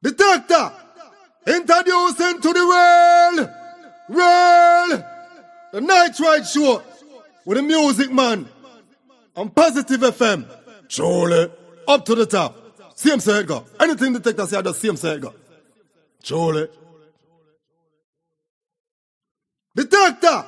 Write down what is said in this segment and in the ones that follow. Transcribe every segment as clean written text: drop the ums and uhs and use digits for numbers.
The doctor introducing to the world, the Night Ride Show with the music man on Positive FM. Truly, up to the top. Same side go. Anything the detector say, I just same side go. Truly. The doctor.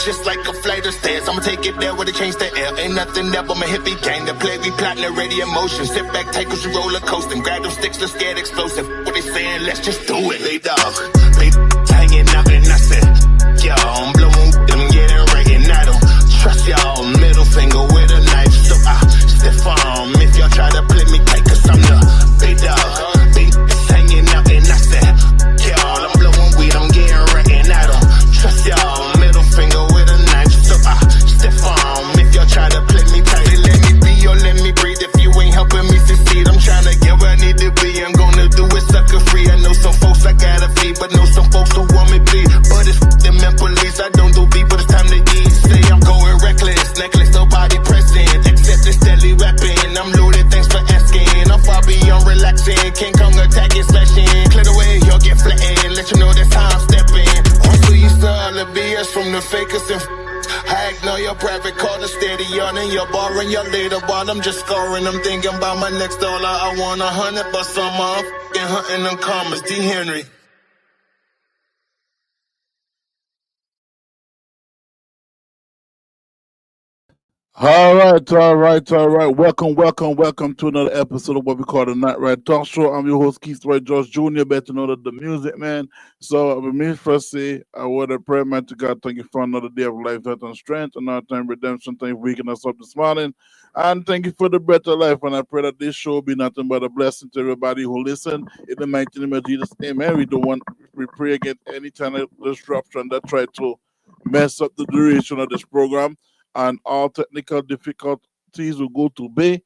Just like a flight of stairs, I'ma take it there where they change the air. Ain't nothing there but my hippie gang. The play we plotting the ready emotion. Sit back, take us a roller coasting. Grab them sticks, let's get explosive. What they saying, let's just do it. They dog, they hanging out and I said, yo, I'm blowing them, getting right and I don't trust y'all. Middle finger with a knife, so I stiff arm if y'all try to play me tight, cause I'm the big dog. They hanging out and I said, y'all, I'm blowing weed, I'm getting right and I don't trust y'all. Finger with a knife, so I stiff arm if y'all try to play me tight. Let me be or let me breathe if you ain't helping me succeed. I'm trying to get where I need to be, I'm gonna do it sucker free. I know some folks I gotta feed, but know some folks who want me bleed. But it's them men police, I don't do beat, but it's time to eat. Say I'm going reckless, necklace, nobody pressing, except this deadly weapon. I'm loaded, thanks for asking. I'm far beyond relaxing, King Kong attacking, smashing. Clear the way, y'all get flattened, let you know that's how I'm stepping. Used to all the BS from the fakers and I ignore your private call to steady on and you're borrowing your later while I'm just scoring. I'm thinking about my next dollar. I want 100 bucks on my f***ing hunting them commas. D. Henry. All right. Welcome to another episode of what we call the Night Ride Talk Show. I'm your host, Keith Roy George Jr., better known as the Music Man. So, let me first say, I want to pray, man, to God, thank you for another day of life, health, and strength, another time redemption, thank you for waking us up this morning, and thank you for the breath of life. And I pray that this show be nothing but a blessing to everybody who listen. In the mighty name of Jesus, amen. We pray against any kind of disruption that try to mess up the duration of this program, and all technical difficulties will go to bay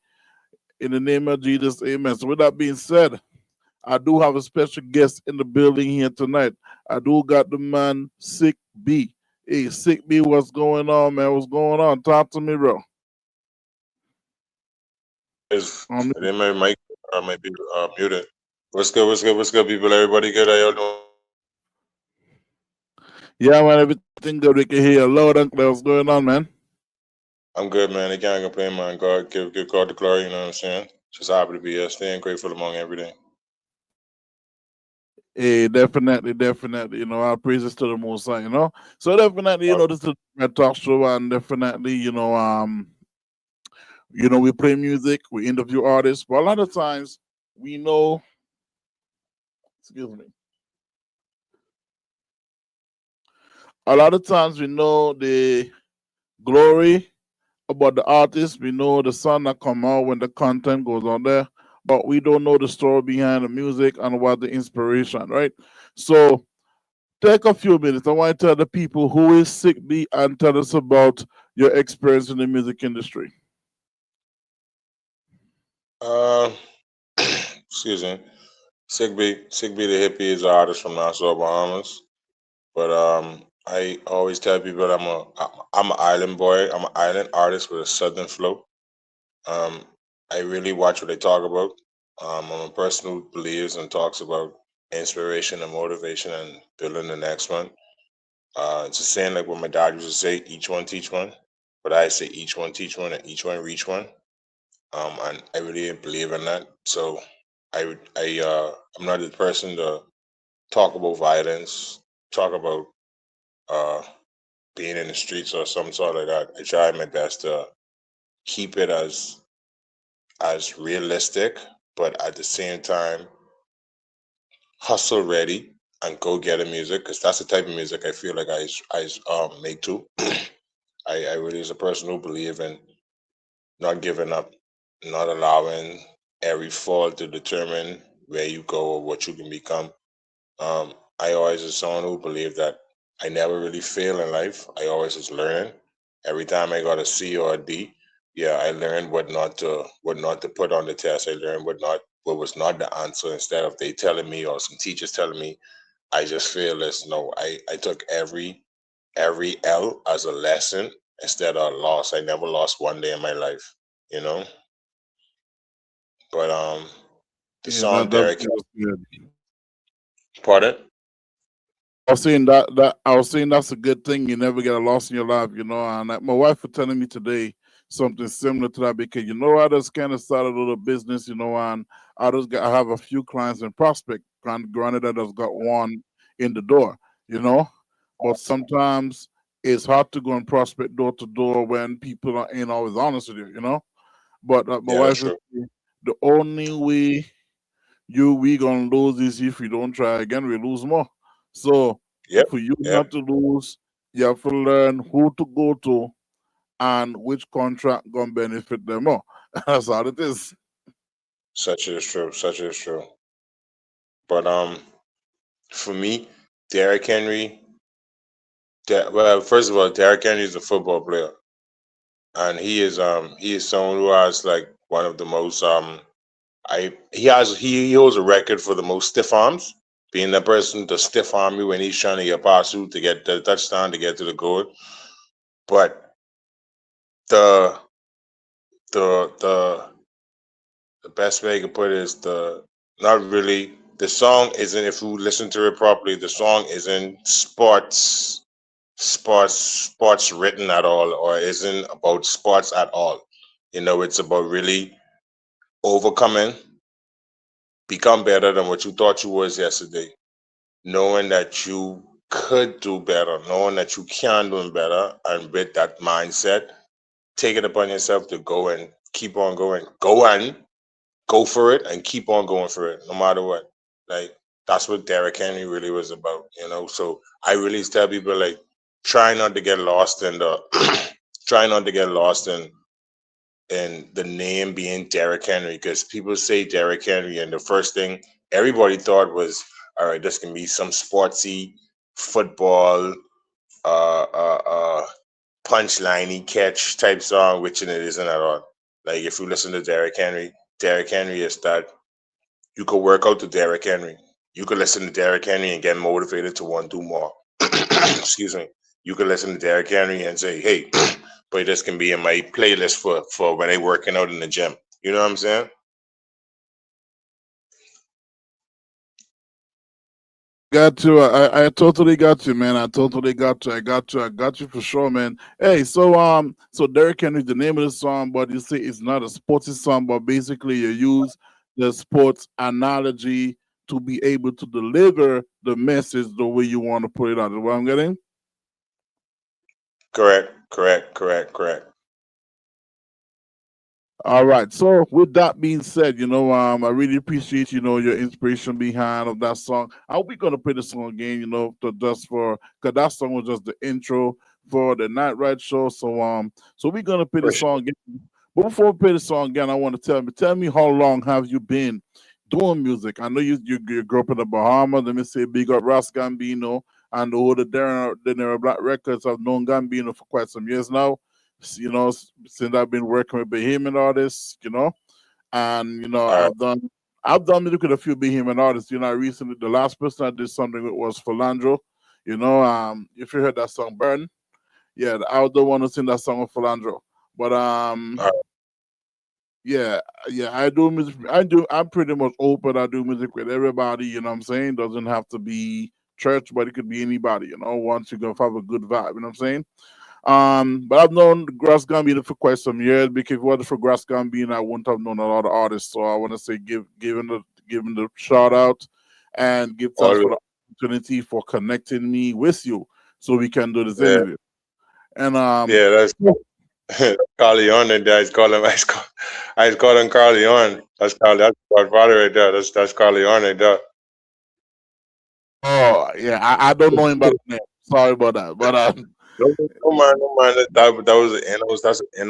in the name of Jesus. Amen. So with that being said, I do have a special guest in the building here tonight. I do got the man Sick B. Hey, Sick B, what's going on, man? What's going on? Talk to me, bro. Is Um, I think my mic might be muted. What's good? What's good? What's good, people? Everybody good? How y'all doing? yeah, man, everything good. We can hear you loud and clear. What's going on, man? I'm good, man. I can't complain, man. God, give God the glory. You know what I'm saying? Just happy to be here, staying grateful among everything. Hey, definitely, definitely. Our praises to the Most High. So definitely, this is a talk show, and definitely, we play music, we interview artists, but a lot of times we know. Excuse me. A lot of times we know the glory about the artist. We know the song that come out when the content goes on there, but we don't know the story behind the music and what the inspiration, right? So take a few minutes. I want to tell the people who is Sick B and tell us about your experience in the music industry. Uh, excuse me. Sick B, the hippie is an artist from Nassau, Bahamas. But I always tell people that I'm an island boy. I'm an island artist with a southern flow. Um, I really watch what they talk about. I'm a person who believes and talks about inspiration and motivation and building the next one. It's a saying like what my dad used to say: each one teach one. But I say each one teach one and each one reach one. And I really believe in that. So I'm not the person to talk about violence, talk about uh, being in the streets or some sort of that. I try my best to keep it as realistic, but at the same time, hustle ready and go get the music because that's the type of music I feel like I make too. I really is a person who believe in not giving up, not allowing every fall to determine where you go or what you can become. I always is someone who believe that I never really fail in life. I always is learning. Every time I got a C or a D, yeah, I learned what not to put on the test. I learned what was not the answer. Instead of they telling me or some teachers telling me, I just feel this. No, I took every L as a lesson instead of a loss. I never lost one day in my life, you know. But the Yeah, song Derek, that's good. pardon? I was saying that that's a good thing. You never get a loss in your life, And like my wife was telling me today something similar to that because I just kind of started a little business, and I have a few clients in prospect. Granted, I just got one in the door, you know. But sometimes it's hard to go and prospect door to door when people ain't always honest with you. But my Yeah, that's wife is true. the only way we gonna lose is if we don't try again, we lose more. So Yep, for you yep. not to lose, you have to learn who to go to and which contract gonna benefit them more. That's all it is. Such is true. Such is true. But for me, Derrick Henry. Well, first of all, Derrick Henry is a football player, and he is someone who has like one of the most I he holds a record for the most stiff arms, being the person to stiff arm you when he's trying to get past you to get the touchdown to get to the goal. But the the the best way I could put it is the not really the song isn't if you listen to it properly, the song isn't sports written at all or isn't about sports at all. It's about really overcoming, become better than what you thought you was yesterday, knowing that you could do better, knowing that you can do better, and with that mindset, take it upon yourself to go and keep on going. Go for it and keep on going for it, no matter what. Like that's what Derrick Henry really was about. So I really tell people like try not to get lost in the try not to get lost in the name being Derrick Henry because people say Derrick Henry and the first thing everybody thought was all right, this can be some sportsy football punchliney catch type song, which it isn't at all. Like if you listen to Derrick Henry is that You could work out to Derrick Henry. You could listen to Derrick Henry and get motivated to want to do more. Excuse me. You could listen to Derrick Henry and say, "Hey, but this can be in my playlist for when they working out in the gym." You know what I'm saying? Got you. I totally got you, man. I totally got you. I got you. I got you for sure, man. Hey, so Derrick Henry, the name of the song, but you say it's not a sporty song, but basically you use the sports analogy to be able to deliver the message the way you want to put it out. Is what I'm getting? Correct. Correct. Correct. Correct. All right. So with that being said, I really appreciate, your inspiration behind of that song. Are we gonna play the song again, just for because that song was just the intro for the Night Ride show. So we're gonna play the For sure. song again. But before we play the song again, I want to tell me how long have you been doing music? I know you grew up in the Bahamas. Let me say big up Ras Gambino and all the Denera Black Records. I've known Gambino for quite some years now, since I've been working with Bahamian artists, and All I've done music with a few Bahamian artists. Recently the last person I did something with was Philandro. If you heard that song Burn, yeah, I was the one who sing that song with Philandro. But right. yeah, yeah, I do music. I'm pretty much open. I do music with everybody. You know what I'm saying? Doesn't have to be church, but it could be anybody. Once you go have a good vibe. You know what I'm saying? But I've known Grass Gambino for quite some years because if it wasn't for Grass Gambino, I wouldn't have known a lot of artists. So I want to say give him the shout out and give thanks for Always. the opportunity for connecting me with you so we can do this Yeah. interview. And Yeah. That's Carleon and I call him. I call him Carleon. That's Godfather right there. That's Carleon right there. oh yeah, I don't know him by the name. Sorry about that. But No mind, no mind. That was an Enos. That's an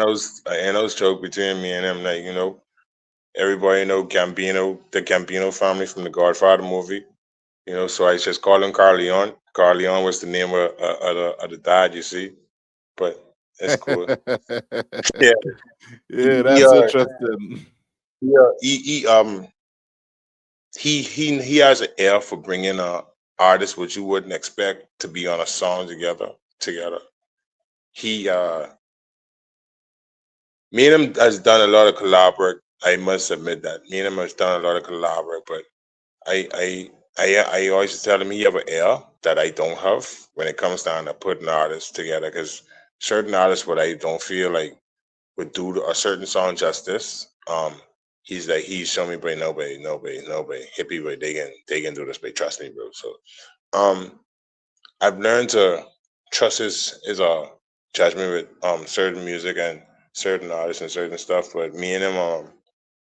Enos joke between me and him. Like everybody know Gambino, the Gambino family from the Godfather movie. So I just call him Carleon. Carleon was the name of the dad. You see, but it's cool. Yeah, yeah, he that's interesting. he he has an air for bringing artists which you wouldn't expect to be on a song together. He Me and him has done a lot of collab work. I must admit that. Me and him has done a lot of collab work, but I I I always tell him he have an air that I don't have when it comes down to putting artists together. Because certain artists, what I don't feel like would do a certain song justice. He's shown me, bro. Nobody. Hippie, bro. They can do this, but trust me, bro. So um, I've learned to trust his judgment with certain music and certain artists and certain stuff. But me and him,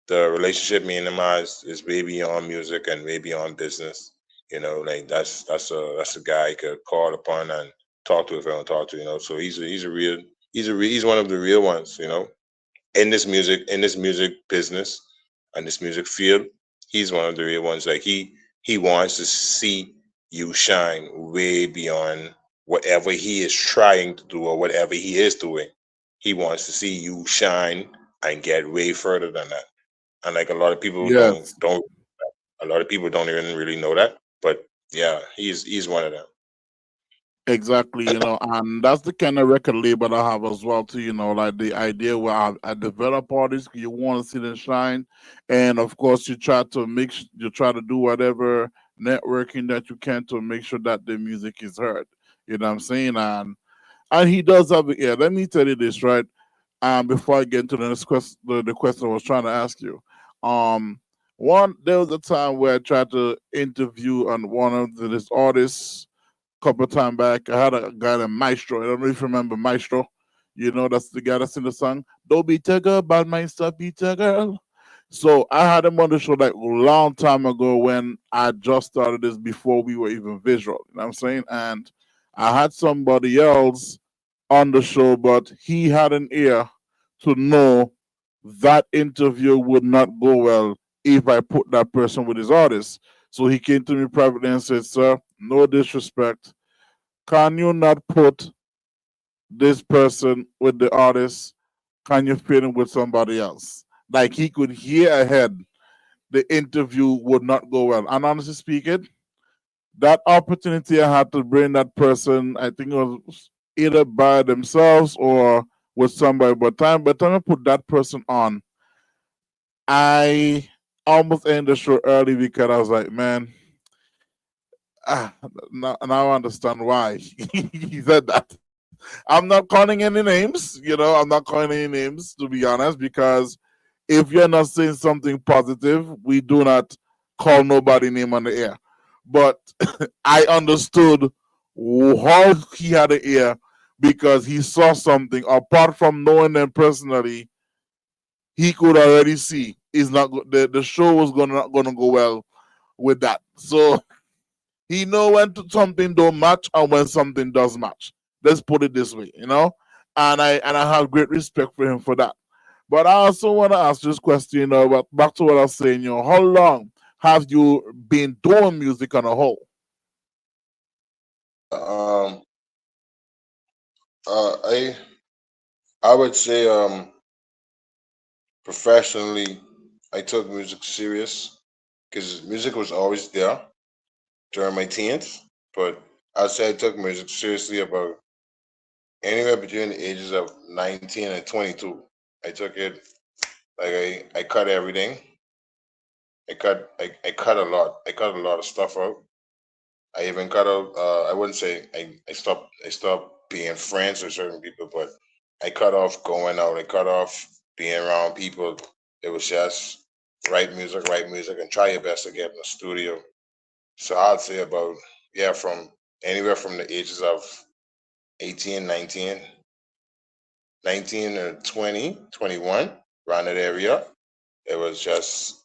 the relationship me and him is way beyond music and way beyond business. Like that's a guy I could call upon and talk to if I don't talk to. So he's one of the real ones. In this music business and this music field, he's one of the real ones. Like he wants to see you shine way beyond whatever he is trying to do or whatever he is doing. He wants to see you shine and get way further than that. And like a lot of people Yes. don't a lot of people don't even really know that. But yeah, he's one of them. Exactly, and that's the kind of record label I have as well too, like the idea where I develop artists, you want to see them shine, and of course you try to do whatever networking that you can to make sure that the music is heard. You know what I'm saying? And he does have it. Yeah, let me tell you this, right? Before I get into the next question, the question I was trying to ask you. Um, there was a time where I tried to interview on one of this artists couple of time back. I had a guy named Maestro. I don't know if you remember Maestro. That's the guy that's in the song. Don't be a girl, bad my stuff, be a girl. So I had him on the show like a long time ago when I just started this before we were even visual. You know what I'm saying? And I had somebody else on the show, but he had an ear to know that interview would not go well if I put that person with his artist. So he came to me privately and said, "Sir, no disrespect. Can you not put this person with the artist? Can you fit him with somebody else?" Like he could hear ahead the interview would not go well. And honestly speaking, that opportunity I had to bring that person, I think it was either by themselves or with somebody. But by the time I put that person on, I almost ended the show early because I was like, man, now I understand why he said that. I'm not calling any names, I'm not calling any names, to be honest, because if you're not saying something positive, we do not call nobody name on the air. But I understood how he had an ear because he saw something. Apart from knowing them personally, he could already see it's not the show was not gonna go well with that. So he know when something don't match and when something does match. Let's put it this way, and I have great respect for him for that. But I also want to ask this question, but back to what I was saying, how long have you been doing music on a whole? I would say professionally, I took music serious because music was always there during my teens. But I'd say I took music seriously about anywhere between the ages of 19 and 22. I took it like I cut everything. I cut a lot. I cut a lot of stuff out. I even cut out. I wouldn't say I stopped being friends with certain people, but I cut off going out. I cut off being around people. It was just write music, and try your best to get in the studio. So I'd say about from anywhere from the ages of 18, 19, 19 or 20, 21, around that area. It was just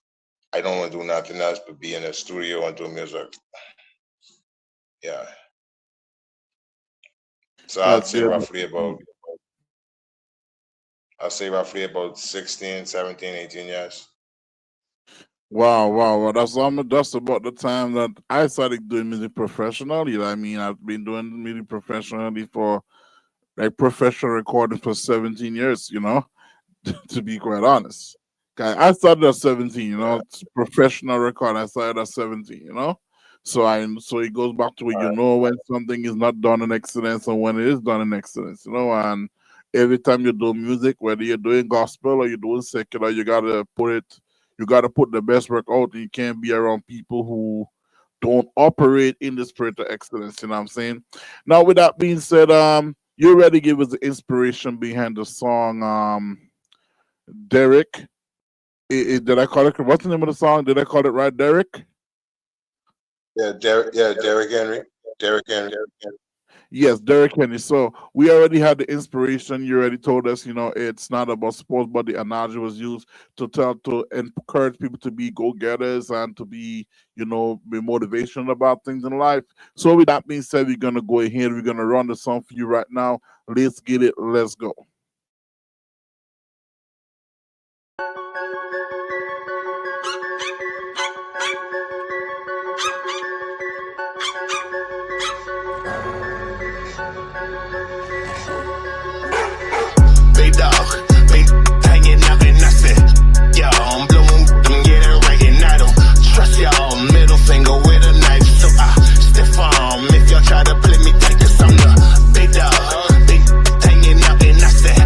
I don't want to do nothing else but be in the studio and do music. Yeah. So That's good. I'd say roughly about 16, 17, 18 years. Wow. That's about the time that I started doing music professionally. I mean, I've been doing music professionally for like professional recording for 17 years, to be quite honest. I started at 17, it's professional record. I started at 17, So it goes back to where when something is not done in excellence and when it is done in excellence, and every time you do music, whether you're doing gospel or you're doing secular, you gotta put the best work out, and you can't be around people who don't operate in the spirit of excellence, you know what I'm saying? Now with that being said, you already give us the inspiration behind the song Derek. Did I call it? What's the name of the song? Did I call it right, Derek? Yeah, Derek Henry. Derek Henry. Yes, Derek Henry. So we already had the inspiration. You already told us, it's not about sports, but the analogy was used to encourage people to be go-getters and to be motivational about things in life. So with that being said, we're gonna go ahead. We're gonna run the song for you right now. Let's get it. Let's go. Hanging out and I said, yo, I'm blowing, I'm getting right and I don't trust y'all. Middle finger with a knife, so I stiff arm if y'all try to play me tight, cause I'm the big dog. Big hanging out and I said,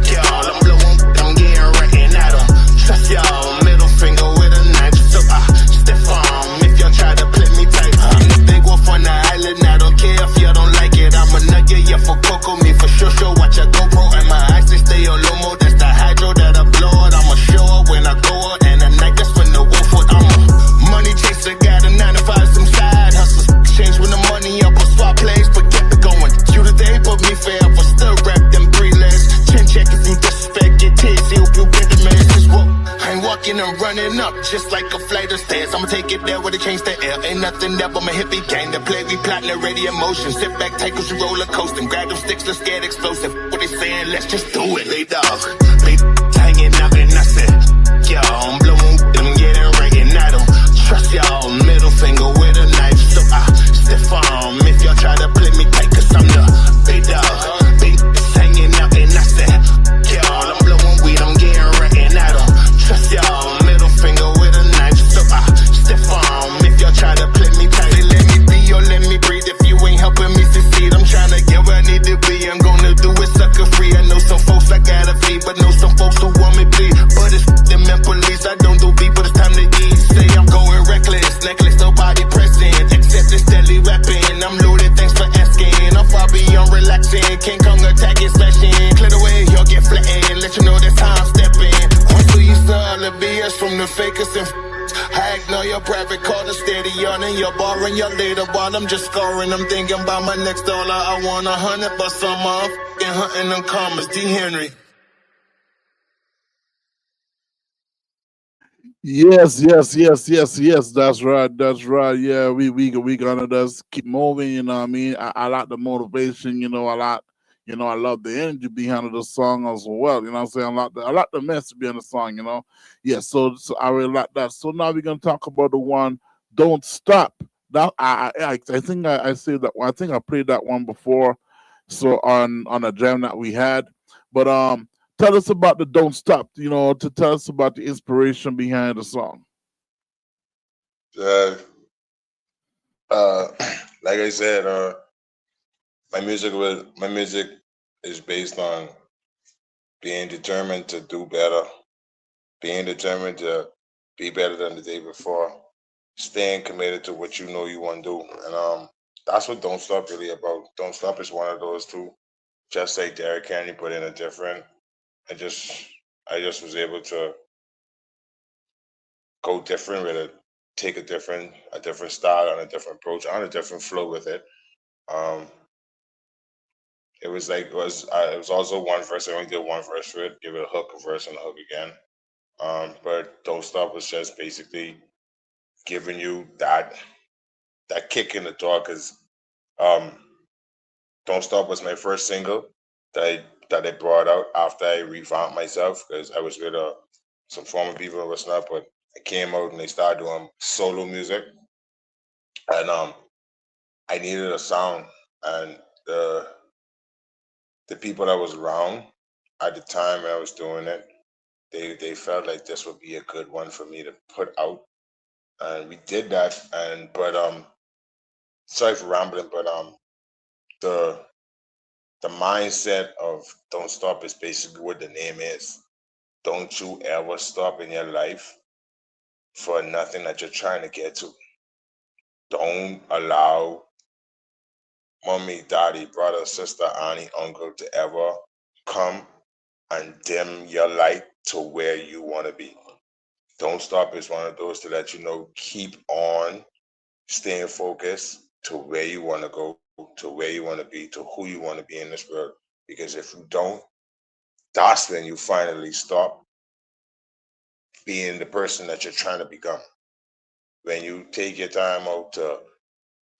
y'all, I'm blowing, I'm getting right and I don't trust y'all. Middle finger with a knife, so I stiff arm if y'all try to play me tight. I'm the big wolf on the island, I don't care if y'all don't like it. I'm a nugget, yeah, for Coco, me for sure, watch a GoPro and my eyes they stay on low mode. That's the hydro that I blow it. I'ma show up when I go out, and at night that's when the wolf would. I'm a money chaser, got a 9 to 5, some side hustles. Exchange when the money up or swap plays, but kept it going. You today, but me forever. Still rap them 3 legs. Chin check if you disrespect, get tears, hope you get the message. Whoa, I ain't walking and running up just like a flight of stairs. I'ma take it there where they change the air. Ain't nothing there but my hippie gang. The play we plotting the ready emotion. Sit back, take us roller coasting. Grab them sticks, let's get explosive. What they saying? Let's just do it. Lay dog, big hanging out and I said, yo, I'm blowing, I'm getting right and I don't trust y'all. Middle finger with a knife, so I stiff arm if y'all try to play me tight, cause I'm the big dog. Big hanging out and I said, y'all, I'm blowing weed, I'm getting right and I don't trust y'all. Middle finger with a knife, so the BS from the fakers and I ignore your private call to steady on and you're borrowing your later while I'm just scoring. I'm thinking about my next dollar. I want 100 bucks on my fucking hunting them commas. D. Henry. Yes. That's right. Yeah, we gonna just keep moving. You know what I mean? I like the motivation. You know, I love the energy behind the song as well. You know what I'm saying? I like the message behind the song. You know, yeah. So I really like that. So now we're gonna talk about the one "Don't Stop." That I think I said that one. I think I played that one before. So on a jam that we had, but tell us about the "Don't Stop." You know, to tell us about the inspiration behind the song. Uh, like I said, my music is based on being determined to do better, being determined to be better than the day before, staying committed to what you know you want to do, and that's what "Don't Stop" really about. "Don't Stop" is one of those two. Just like Derek Henry put in a different. I just was able to go different with it, take a different style and a different approach, on a different flow with it. Um, it was also one verse. I only did one verse for it. Give it a hook, a verse, and a hook again. But "Don't Stop" was just basically giving you that kick in the door because um, "Don't Stop" was my first single that I brought out after I revamped myself because I was with some former people and whatnot, but I came out and they started doing solo music, and I needed a sound, and the people that was around at the time I was doing it, they felt like this would be a good one for me to put out, and we did that. And but sorry for rambling, but the mindset of "Don't Stop" is basically what the name is. Don't you ever stop in your life for nothing that you're trying to get to. Don't allow mommy, daddy, brother, sister, auntie, uncle to ever come and dim your light to where you want to be. "Don't Stop" is one of those to let you know, keep on staying focused to where you want to go, to where you want to be, to who you want to be in this world. Because if you don't, that's when you finally stop being the person that you're trying to become. When you take your time out to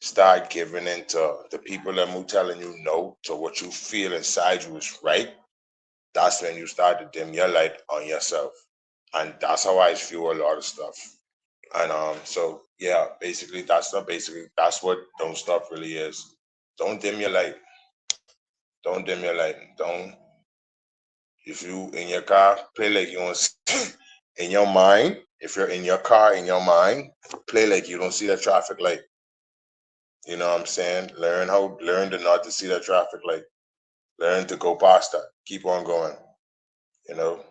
start giving in to the people that are telling you no to what you feel inside you is right, that's when you start to dim your light on yourself. And that's how I feel a lot of stuff. And so yeah, basically that's what "Don't Stop" really is. Don't dim your light. Don't dim your light. Don't If you in your car, play like you don't in your mind. If you're in your car, in your mind, play like you don't see the traffic light. You know what I'm saying? Learn to not to see that traffic light. Learn to go past that. Keep on going. You know.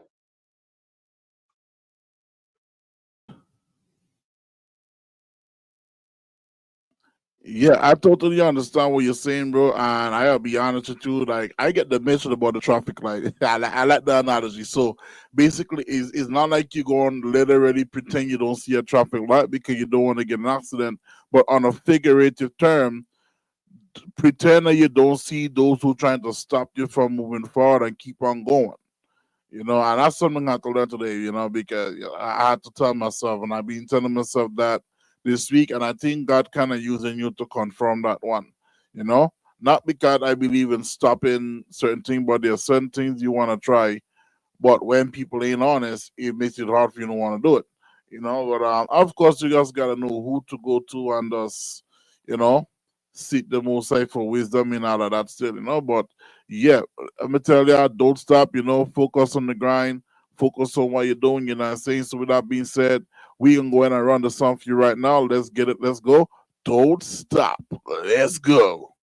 Yeah, I totally understand what you're saying, bro. And I'll be honest with you, like I get the message about the traffic light. I like the analogy. So basically, it's not like you're going to literally pretend you don't see a traffic light because you don't want to get an accident. But on a figurative term, pretend that you don't see those who trying to stop you from moving forward and keep on going. You know, and that's something I had to learn today, you know, because I had to tell myself, and I've been telling myself that this week, and I think God kind of using you to confirm that one, you know, not because I believe in stopping certain things, but there are certain things you want to try, but when people ain't honest, it makes it hard for you to want to do it, you know. But of course, you just got to know who to go to and just, you know, seek the most high for wisdom and all of that still, you know. But yeah, let me tell you, don't stop, you know, focus on the grind, focus on what you're doing, you know what I'm saying? So with that being said, we can go ahead and run the song for you right now. Let's get it, let's go. Don't stop. Let's go.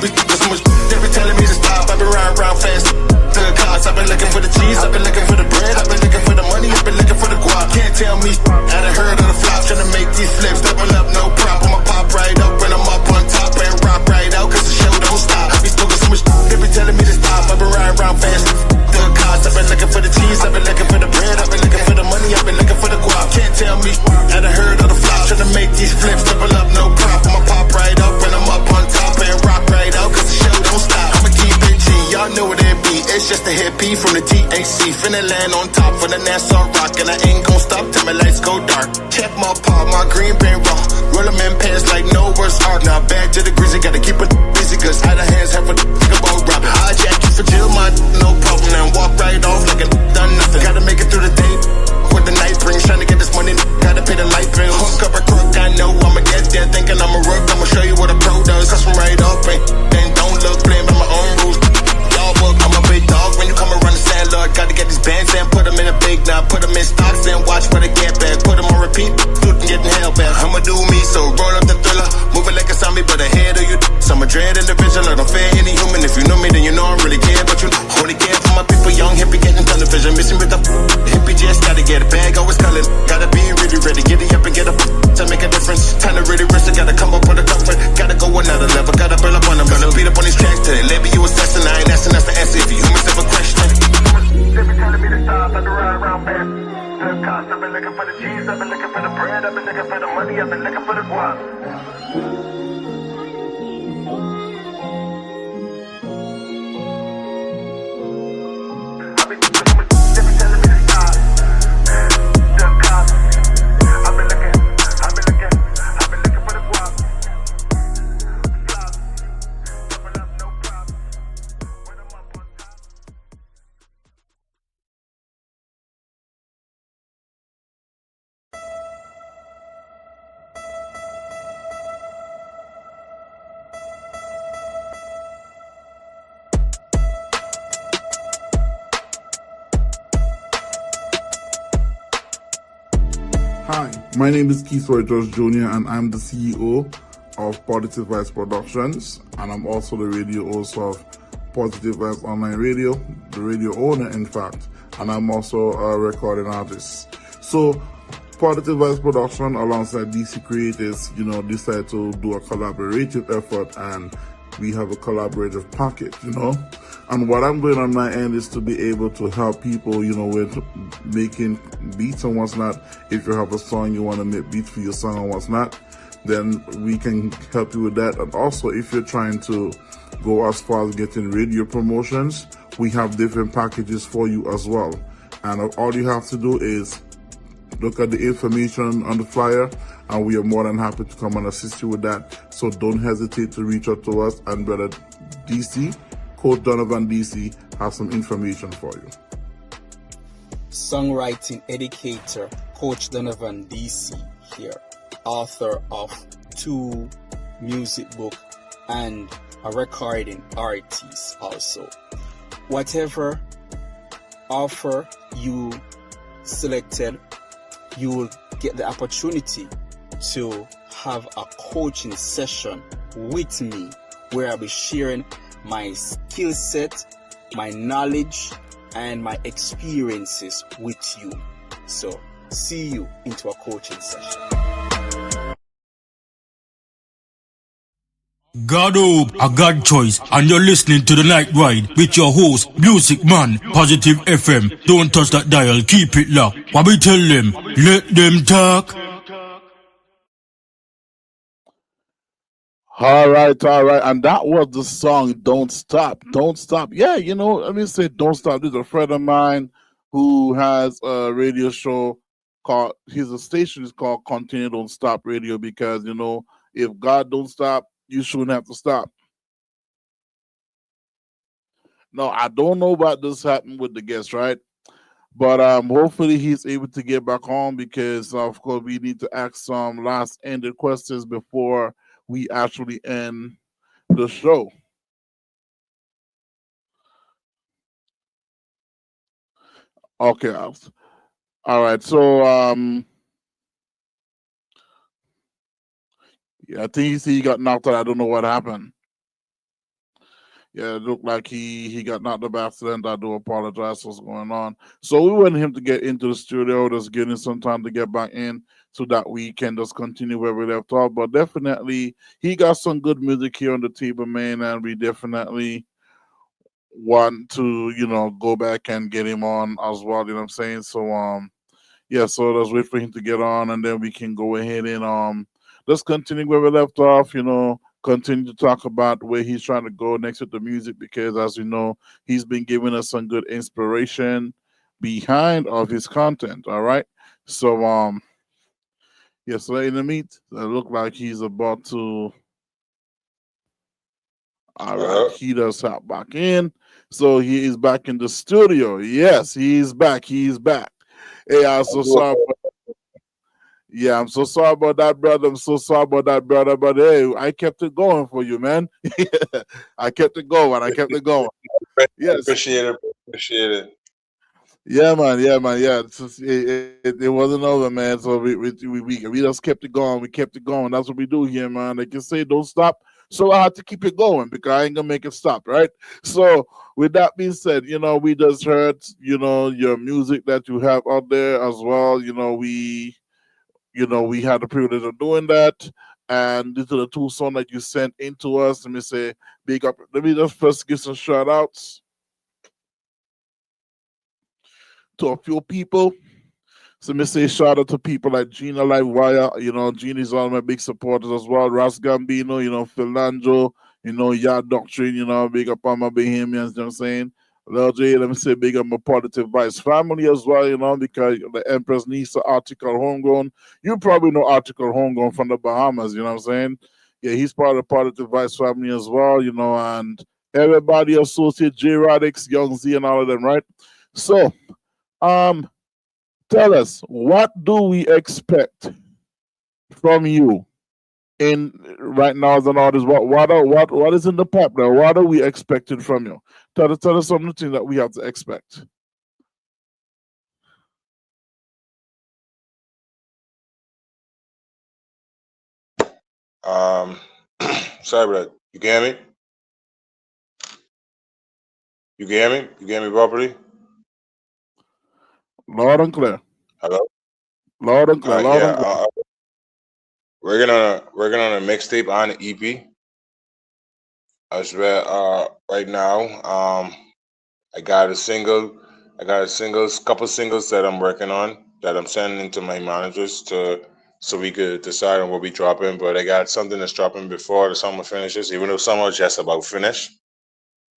So much they be telling me to stop. I've been riding around fast to the cars. I've been looking for the cheese. I've been looking for the bread. weed from the THC. Finna land on top for the Nassau Rock. And I ain't gon' stop till my lights go dark. Check my paw, my green pen raw. Roll them in pants like no worse art. Now back to the grizzly, gotta keep it busy. Cause out of hands, half a about robbing. I jack you for jail, my no problem. Now walk right off like I done nothing. Gotta make it through the day. What the night brings, trying to get this money, gotta pay the light bills. Hook up a crook, I know I'ma get there. Thinking I'm a rook, I'ma show you what a pro does. Custom right up, and don't look, playing by my own rules. Y'all book, I'm a big dog. When you come around the sand, Lord, gotta get these bands and put them in a big now. Put them in stocks and watch where they get back. Put them on repeat, shooting, getting hell back. I'ma do me, so roll up the thriller. Moving like a zombie, but ahead of you. So I'm a dread individual, I don't fear any human. If you know me, then you know I really care. But you only care for my people, young hippie, getting tunnel vision. Missing with the hippie, just gotta get a bag, always calling. Gotta be really ready, get it up and get up to make a difference. Time to really risk it, gotta come up with a comfort. Gotta go another level, gotta build up on them. Gonna beat up on these tracks today. Label you assassin, I ain't asking us to answer if you humans have a question. They be telling me to stop, I can ride around fast. The cost, I've been looking for the cheese, I've been looking for the bread, I've been looking for the money, I've been looking for the guap. Hi, my name is Keith Roy George Jr. and I'm the CEO of Positive Vibes Productions, and I'm also the radio host of Positive Vibes Online Radio, the radio owner in fact, and I'm also a recording artist. So Positive Vibes Production alongside DC Creators, decided to do a collaborative effort, and we have a collaborative package, And what I'm doing on my end is to be able to help people, with making beats and what's not. If you have a song, you want to make beats for your song and what's not, then we can help you with that. And also, if you're trying to go as far as getting radio promotions, we have different packages for you as well. And all you have to do is look at the information on the flyer, and we are more than happy to come and assist you with that. So don't hesitate to reach out to us, and brother DC, Coach Donovan DC, have some information for you. Songwriting educator, Coach Donovan DC here, author of 2 music books and a recording artist also. Whatever offer you selected, you will get the opportunity to have a coaching session with me where I'll be sharing my skill set, my knowledge, and my experiences with you. So, see you into a coaching session. God hope, a God choice, and you're listening to The Night Ride with your host, Music Man, Positive FM. Don't touch that dial, keep it locked. What we tell them, let them talk. All right. And that was the song, Don't Stop. Don't Stop. Yeah, let me say Don't Stop. There's a friend of mine who has a radio show called, his station is called Continue Don't Stop Radio, because, if God don't stop, you shouldn't have to stop. Now, I don't know about this happened with the guest, right? But hopefully he's able to get back on, because, of course, we need to ask some last-ended questions before we actually end the show. Okay. All right. So, yeah, I think he got knocked out. I don't know what happened. Yeah, it looked like he got knocked up accident. I do apologize for what's going on. So we want him to get into the studio, just give him some time to get back in so that we can just continue where we left off. But definitely, he got some good music here on the table, man, and we definitely want to, go back and get him on as well, you know what I'm saying? So, yeah, so let's wait for him to get on, and then we can go ahead and just continue where we left off, continue to talk about where he's trying to go next with the music because, as you know, he's been giving us some good inspiration behind of his content. All right, so yes, so in the meet, it look like he's about to. All right, Uh-huh. he does hop back in. So he is back in the studio. Yes, he's back. He's back. Hey, I'm so sorry. Yeah, I'm so sorry about that, brother. I'm so sorry about that, brother. But hey, I kept it going for you, man. I kept it going. I kept it going. Yes. Appreciate it. Appreciate it. Yeah, man. Yeah, man. Yeah. It wasn't over, man. So we just kept it going. We kept it going. That's what we do here, man. Like you say, don't stop. So I had to keep it going because I ain't gonna make it stop, right? So with that being said, we just heard, your music that you have out there as well. We had the privilege of doing that. And these are the two songs that you sent into us. Let me say big up. Let me just first give some shout outs to a few people. So me say shout out to people like Gina Livewire. Gina's one of my big supporters as well. Ras Gambino, Philando, Yard Doctrine, big up on my Bahamians, you know what I'm saying? Lil J, let me say big up my Positive Vibes family as well, because the Empress Nisa Article Homegrown. You probably know Article Homegrown from the Bahamas, you know what I'm saying? Yeah, he's part of the Positive Vibes family as well, and everybody associate J Radix, Young Z, and all of them, right? So, tell us, what do we expect from you in right now as an artist? What is in the pipeline? What are we expecting from you? Tell us something that we have to expect. Um, sorry, brother. You can hear me? You can hear me? You can hear me properly? Loud and clear. Hello. Loud and clear. Loud Yeah. and clear. We're gonna mixtape on the EP as well. Right now, I got a single. I got a singles, couple singles that I'm working on that I'm sending to my managers to so we could decide on what we dropping. But I got something that's dropping before the summer finishes, even though summer is just about finished.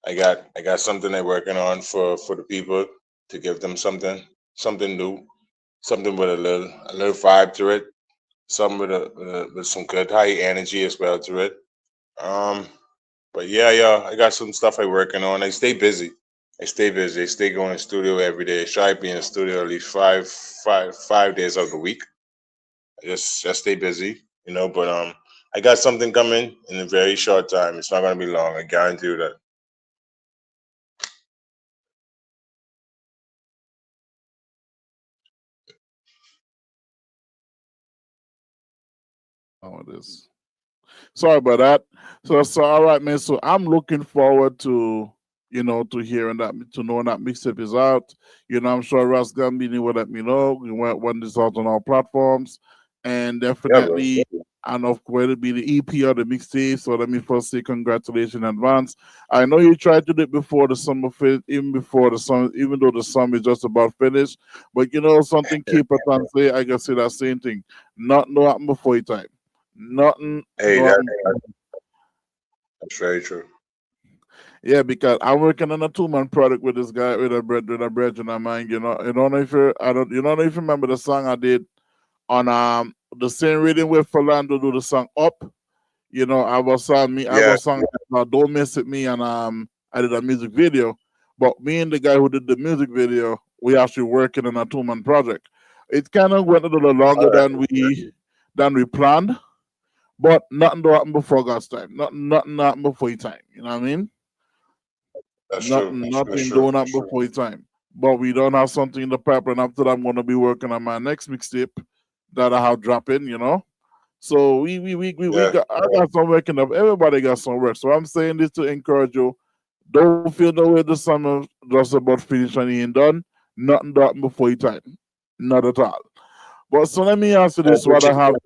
I got something they're working on for the people to give them something new, something with a little vibe to it, something with some good high energy as well to it. Um, but yeah, I got some stuff I working on. I stay busy. I stay busy. I stay going to the studio every day. I try to be in the studio at least five days of the week. I just stay busy, But I got something coming in a very short time. It's not gonna be long. I guarantee you that. Oh, it is. Sorry about that. So all right, man. So I'm looking forward to to hearing that, to knowing that mixtape is out. I'm sure Ras Gambini will let me know when this out on all platforms, and Yeah, bro. definitely, and of course it'll be the EP or the mixtape. So let me first say congratulations in advance. I know you tried to do it before the summer, even before the summer, even though the summer is just about finished. But something keep it and say, I can say that same thing. Not no happen before your time. Nothing, Hey, no happen. that's very true. Yeah, because I'm working on a two-man product with this guy with a brethren of mine. You don't know if you don't know if you remember the song I did on the same reading with Philando do the song Up. I Yeah, was song Don't Mess With Me, and I did a music video. But me and the guy who did the music video, we actually working on a two-man project. It kind of went a little longer all right. than we planned, but nothing do happen before God's time. Nothing happen before your time. You know what I mean? That's true. That's Nothing true. doing up before your time. But we don't have something in the pipeline. After that, I'm gonna be working on my next mixtape that I have dropping. So we Yeah, got I got some working up. Everybody got some work. So I'm saying this to encourage you. Don't feel the way the summer just about finished and you ain't done. Nothing done before your time. Not at all. But so let me answer I this what I appreciate have. that.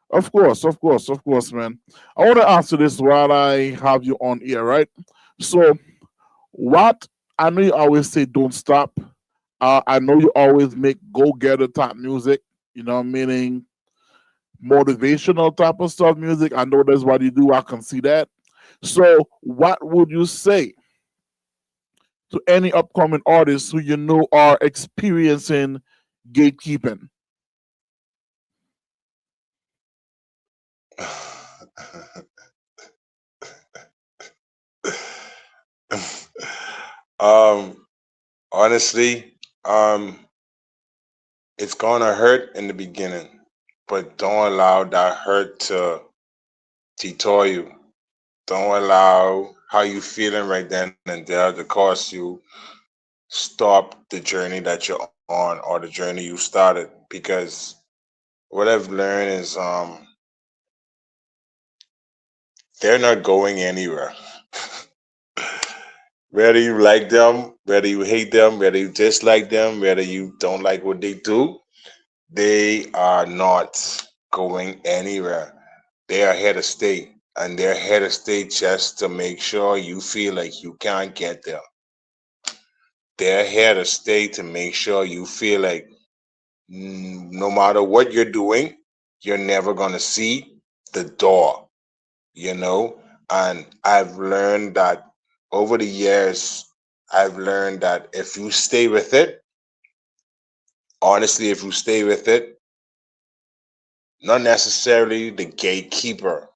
Of course, man. I want to answer this while I have you on here, right? So what I know you always say don't stop. I know you always make go getter type music, meaning motivational type of stuff music. I know that's what you do. I can see that. So, what would you say to any upcoming artists who you know are experiencing gatekeeping? Honestly, it's gonna hurt in the beginning, but don't allow that hurt to detour you. Don't allow how you feeling right then and there to cause you stop the journey that you're on or the journey you started. Because what I've learned is they're not going anywhere. Whether you like them, whether you hate them, whether you dislike them, whether you don't like what they do, they are not going anywhere. They are here to stay. And they're here to stay just to make sure you feel like you can't get there. They're here to stay to make sure you feel like no matter what you're doing, you're never going to see the door, you know? And I've learned that over the years, I've learned that if you stay with it, honestly, if you stay with it, not necessarily the gatekeeper,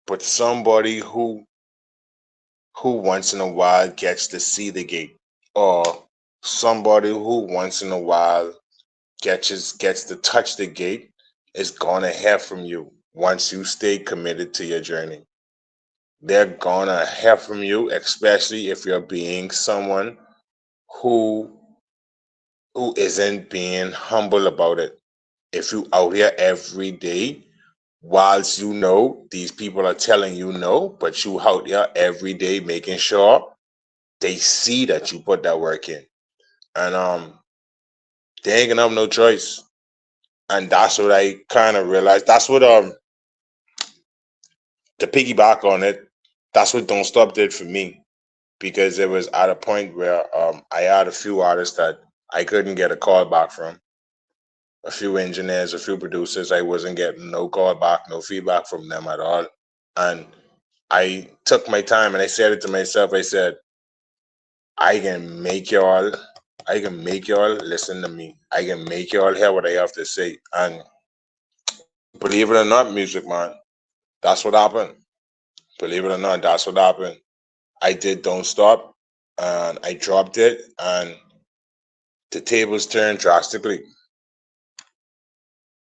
but somebody who once in a while gets to see the gate, or somebody who once in a while gets to touch the gate is gonna hear from you once you stay committed to your journey. They're gonna hear from you, especially if you're being someone who who isn't being humble about it. If you out here every day, whilst you know these people are telling you no, but you out here every day making sure they see that you put that work in. And they ain't gonna have no choice. And that's what I kind of realized. That's what to piggyback on it, that's what Don't Stop did for me. Because it was at a point where I had a few artists that I couldn't get a call back from, a few engineers, a few producers. I wasn't getting no call back, no feedback from them at all. And I took my time and I said it to myself. I said, I can make y'all, I can make y'all listen to me. I can make y'all hear what I have to say. And believe it or not, music man, that's what happened. Believe it or not, that's what happened. I did Don't Stop and I dropped it and the tables turned drastically.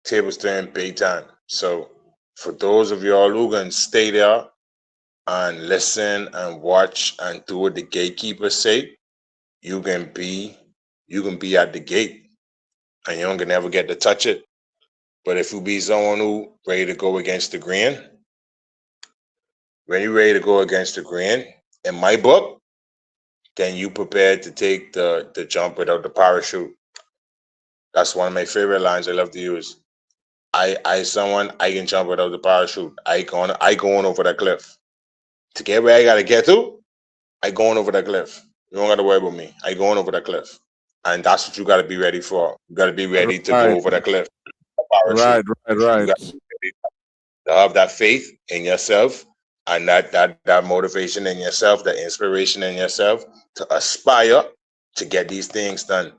Tables turned big time. So for those of y'all who can stay there and listen and watch and do what the gatekeepers say, you can be you can be at the gate and you don't gonna never get to touch it. But if you be someone who ready to go against the grain, when you ready to go against the grain, in my book, then you prepared to take the jump without the parachute. That's one of my favorite lines I love to use. I someone I can jump without the parachute. I going over that cliff. To get where I gotta get to, I going over that cliff. You don't gotta worry about me. I going over that cliff. And that's what you gotta be ready for. You gotta be ready to go Right, over that cliff. Parachute. right, right, You right. gotta be ready to have that faith in yourself and that motivation in yourself, that inspiration in yourself to aspire to get these things done.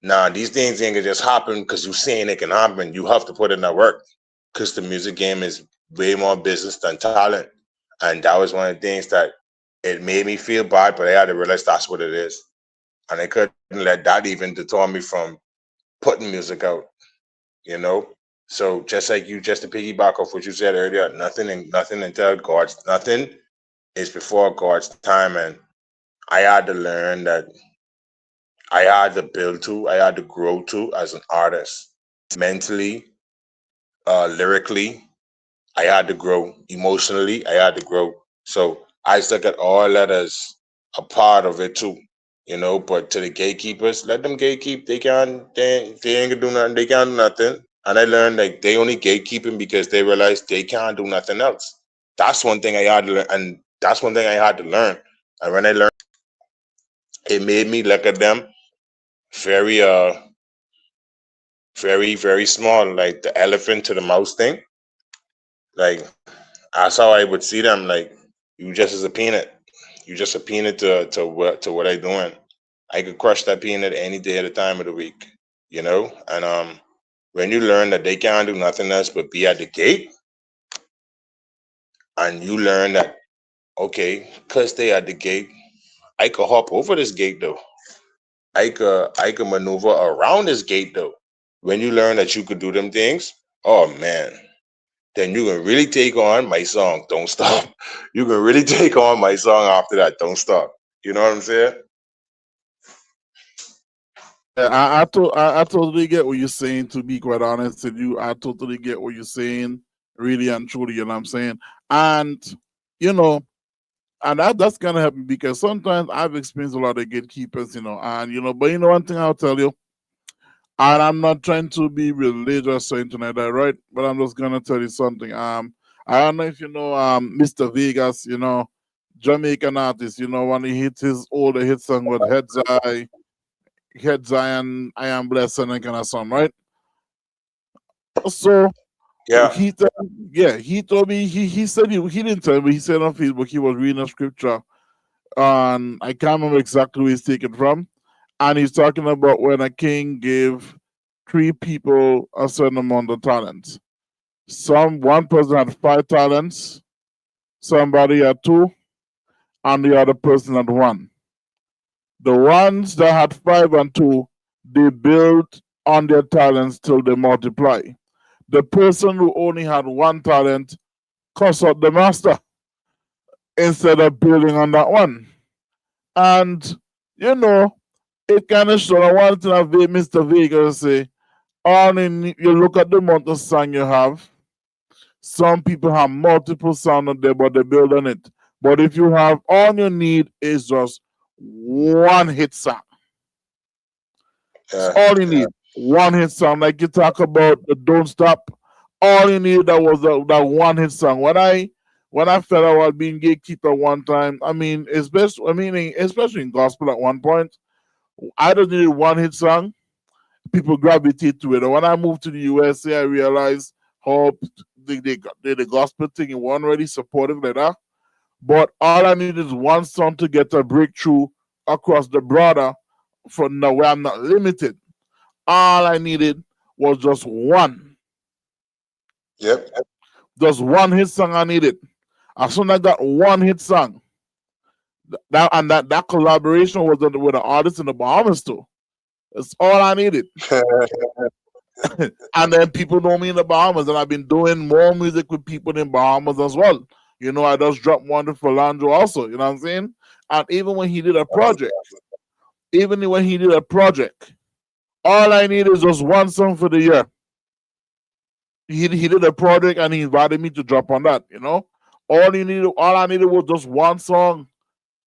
Now, these things ain't gonna just happen because you saying it can happen. You have to put in that work because the music game is way more business than talent. And that was one of the things that it made me feel bad, but I had to realize that's what it is. And I couldn't let that even deter me from putting music out, you know? So just like you, just to piggyback off what you said earlier, nothing until God's nothing is before God's time. And I had to learn that I had to build to, I had to grow to as an artist. Mentally, lyrically, I had to grow. Emotionally, I had to grow. So I look at all that as a part of it too. But to the gatekeepers, let them gatekeep. They ain't gonna do nothing. They can't do nothing. And I learned like they only gatekeeping because they realize they can't do nothing else. That's one thing I had to learn, and that's one thing I had to learn. And when I learned, it made me look at them very very, very small, like the elephant to the mouse thing. Like that's how I would see them. Like you just as a peanut. You just a peanut to what I doing. I could crush that peanut any day of the time of the week. And when you learn that they can't do nothing else but be at the gate, and you learn that okay, cause they at the gate, I could hop over this gate though. I could maneuver around this gate though. When you learn that you could do them things, oh man, then you can really take on my song, Don't Stop. You can really take on my song after that, Don't Stop. You know what I'm saying? Yeah, I totally get what you're saying. To be quite honest with you, I totally get what you're saying, really and truly. You know what I'm saying? And you know, and that's gonna happen because sometimes I've experienced a lot of gatekeepers. And but one thing I'll tell you, and I'm not trying to be religious or anything like that, right? But I'm just gonna tell you something. I don't know if you know Mr. Vegas. Jamaican artist. When he hit his older hit song with Head Zion, I Am Blessed, and that kind of song, right? So Yeah. he told me he said he didn't tell me, he said on Facebook he was reading a scripture, and I can't remember exactly where he's taken from, and he's talking about when a king gave 3 people a certain amount of talents. One person had 5 talents, somebody had 2, and the other person had 1. The ones that had 5 and 2, they built on their talents till they multiply. The person who only had 1 talent cussed out the master instead of building on that one. And it kind of showed. I wanted to have Mr. Vegas say, you look at the amount of song you have. Some people have multiple sound on there, but they build on it. But if you have, all you need is just one hit song. That's all you need. One hit song. Like you talk about the Don't Stop. All you need that was that one hit song. When I felt I was being gatekeeper one time, especially in gospel at one point, I just needed one hit song. People gravitate to it. And when I moved to the USA, I realized how the gospel thing it wasn't really supportive like that. But all I need is one song to get a breakthrough across the border from now where I'm not limited. All I needed was just one. Yep. Just one hit song I needed. As soon as I got one hit song, that collaboration was with an artist in the Bahamas too. That's all I needed. And then people know me in the Bahamas, and I've been doing more music with people in Bahamas as well. I just dropped one with Philandro also, you know what I'm saying? And even when he did a project, all I need is just one song for the year. He did a project and he invited me to drop on that, All I needed was just one song.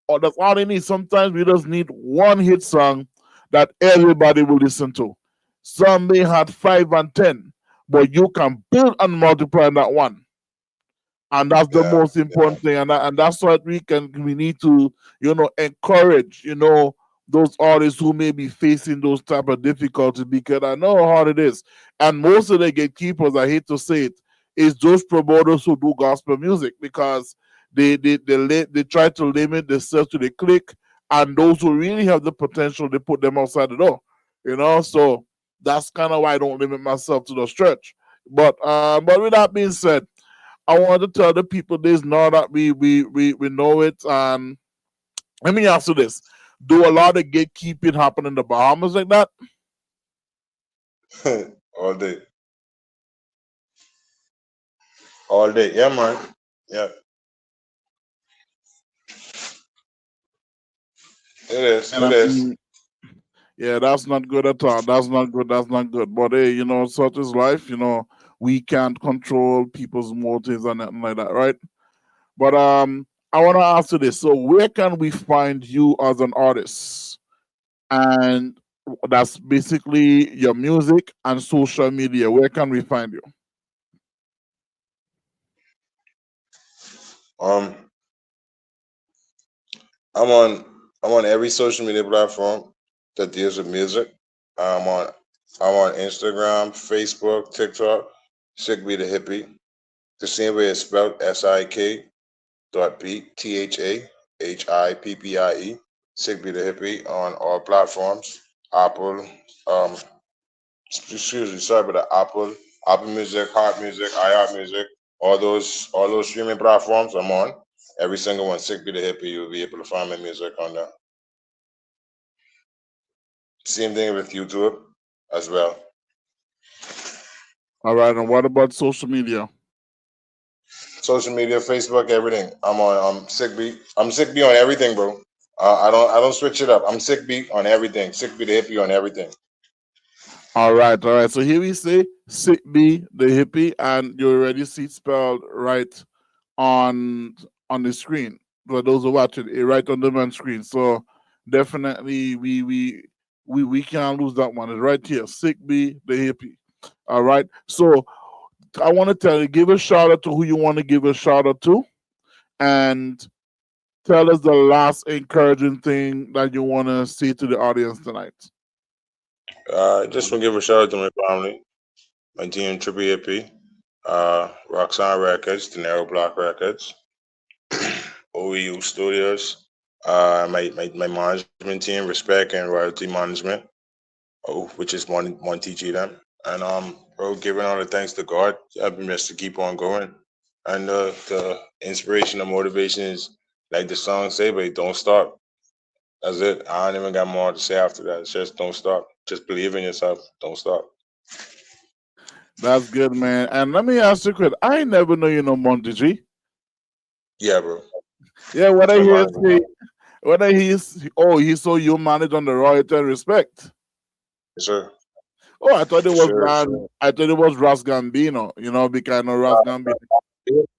Or that's all I need. Sometimes we just need one hit song that everybody will listen to. Some may have 5 and 10, but you can build and multiply that one. And that's the most important thing. And that's what we need to, encourage, those artists who may be facing those type of difficulties, because I know how hard it is. And most of the gatekeepers, I hate to say it, is those promoters who do gospel music, because they try to limit themselves to the click, and those who really have the potential, they put them outside the door. So that's kind of why I don't limit myself to the stretch. But with that being said, I want to tell the people this now that we know it. And let me ask you this: do a lot of gatekeeping happen in the Bahamas like that? All day. All day. Yeah, man. Yeah. It is. And It is. yeah, that's not good at all. That's not good. That's not good. But hey, such is life. We can't control people's motives and nothing like that, right? But I want to ask you this: so where can we find you as an artist? And that's basically your music and social media. Where can we find you? Um, I'm on every social media platform that deals with music. I'm on I'm on Instagram, Facebook, TikTok, Sigby the Hippie. The same way it's spelled SIK.B THAHIPPIE. Sigby the Hippie on all platforms. Apple, um, excuse me, sorry about that. Apple Music, Heart Music, iHeart Music, all those streaming platforms I'm on. Every single one, Sigby the Hippie, you'll be able to find my music on there. Same thing with YouTube as well. All right, and what about social media? Social media, Facebook, everything. I'm Sickbeat. I'm Sickbeat on everything, bro. I don't switch it up. I'm Sickbeat on everything. Sickbeat the Hippie on everything. All right, all right. So here we say Sigby the Hippie, and you already see it spelled right on the screen. For those who watch it, right on the main screen. So definitely we can't lose that one. It's right here. Sigby the Hippie. All right. So I want to tell you, give a shout out to who you want to give a shout out to, and tell us the last encouraging thing that you want to say to the audience tonight. Just want to give a shout out to my family, my team, Trippy Hippie, Roxanne Records, De Niro Block Records, OEU Studios, my management team, Respect and Royalty Management, which is one TG them. And bro, giving all the thanks to God, helping us to keep on going. And the inspiration and motivation is like the song say, but don't stop. That's it. I don't even got more to say after that. It's just don't stop. Just believe in yourself. Don't stop. That's good, man. And let me ask you a question. I never know you know Monty G. Yeah, bro. Yeah, what That's I my hear management. say, whether he's so you manage on the royalty and respect. Yes, sir. Oh, I thought it Yes, was sir. I thought it was Ras Gambino, because I know Ras Gambino.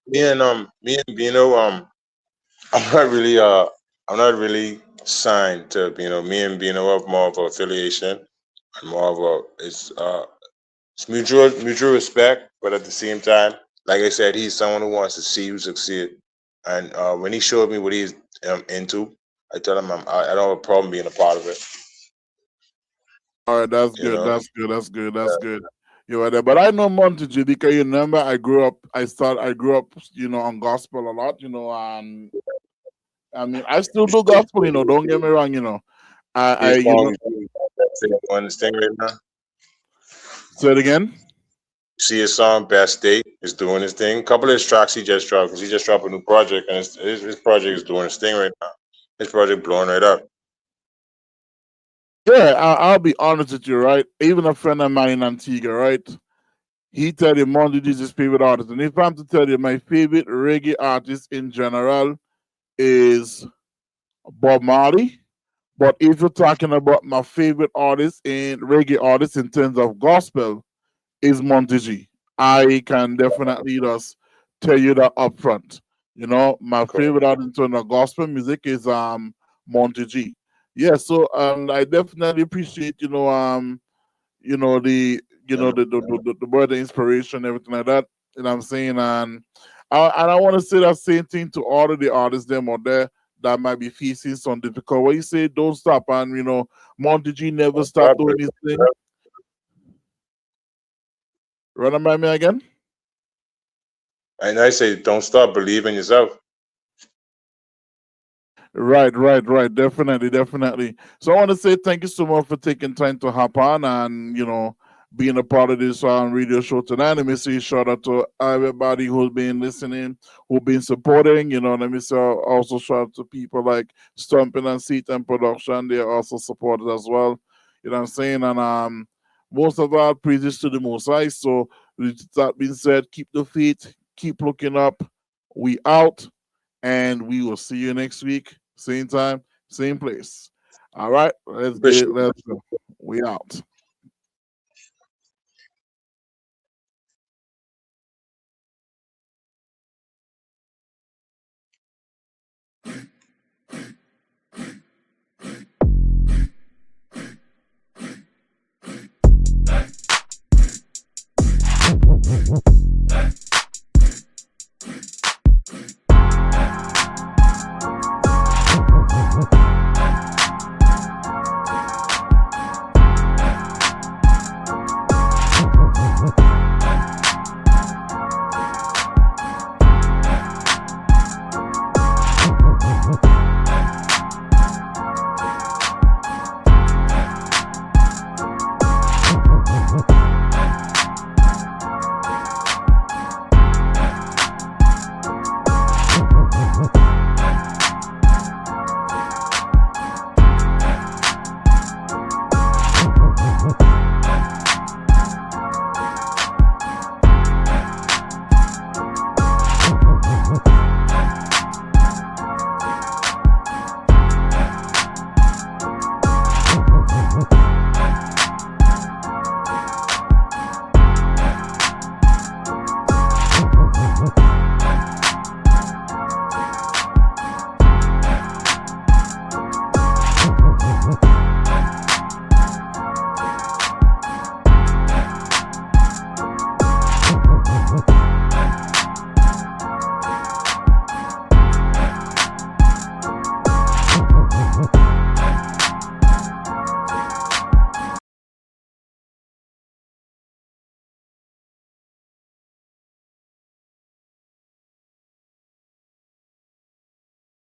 Me and Bino, I'm not really signed to Bino. Me and Bino have more of an affiliation and more of it's mutual respect, but at the same time, like I said, he's someone who wants to see you succeed. And when he showed me what he's into, I told him I don't have a problem being a part of it. All right, that's You good. know, That's good. That's good. That's good. You were there, but I know Monty G because you remember I grew up. I grew up, on gospel a lot. And I mean I still do gospel. Don't get me wrong. I his you know song is doing this thing right now. say it again. See his song "Best Date" is doing his thing. A couple of his tracks he just dropped because he just dropped a new project, and his project is doing his thing right now. His project blowing right up. Yeah, I'll be honest with you, right? Even a friend of mine in Antigua, right? He tell you Monty G is his favorite artist, and if I'm to tell you my favorite reggae artist in general is Bob Marley. But if you're talking about my favorite artist in reggae artist in terms of gospel, is Monty G. I can definitely just tell you that up front. My Correct. favorite artist in terms of gospel music is Monty G. Yeah, so I definitely appreciate the the word, the inspiration, everything like that. You know what I'm saying? And I want to say that same thing to all of the artists them out there that might be facing some difficult. What you say, don't stop, and Monty G never stopped doing his thing. Run it by me again. And I say, don't stop, believe in yourself. Right, right, right. Definitely, definitely. So I want to say thank you so much for taking time to hop on and being a part of this radio show tonight. Let me say shout out to everybody who's been listening, who've been supporting. Let me say also shout out to people like Stumping and Seat and Production. They are also supported as well. You know what I'm saying? And most of our praises to the Most High. So with that being said, keep the faith, keep looking up. We out, and we will see you next week. Same time, same place. All right, let's get Appreciate it. Let's go. We out.